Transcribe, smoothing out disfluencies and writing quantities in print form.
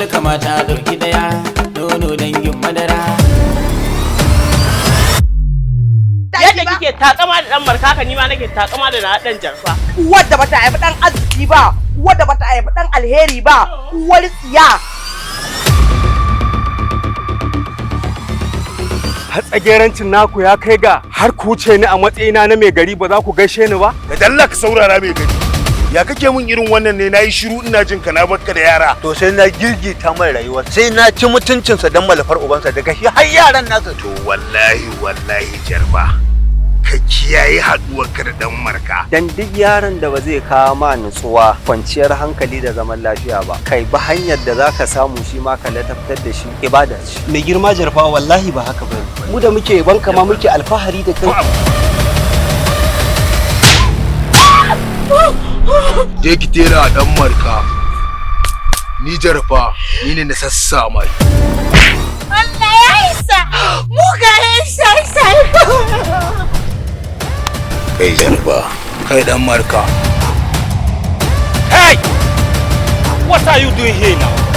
dole kamata a ɗauki ɗaya, nono dangin madara. Yadda kike takama da dan markaka ni ma nake takama da na dan jarfa. Wadda bata haifi dan arziki ba, wadda bata haifi dan alheri ba, uwar tsiya. Hatsagerancin naku ya kai ga har ku wuce ni a matsayina na mai gari ba za ku gaishe ni ba? Da dalla ka saurara mai gari. Ya kake mun irin wannan ne nayi shiru ina jin ka na barka da yara. To sai na girgita mai rayuwa. Sai na ci mutuncinsa dan malafar ubansa daga shi har yaran nasa. To wallahi jarba. Ka kiyaye haduwar ka da dan marka. Dan duk yaron da ba zai kawo ma nutsuwa, kwanciyar hankali da zaman lafiya ba, kai ba hanyar da zaka samu shi ma ka ladabtar da shi ibada ce. Mai girma jarfa wallahi ba haka bane. Mu da muke banka ma muke alfahari da kai. Je ki tera dan marka. Ni jarfa, ni ne na sassa mai. Allah ya isa! Mugayen sai. Kai jarfa, kai dan marka. Hey! What are you doing here now?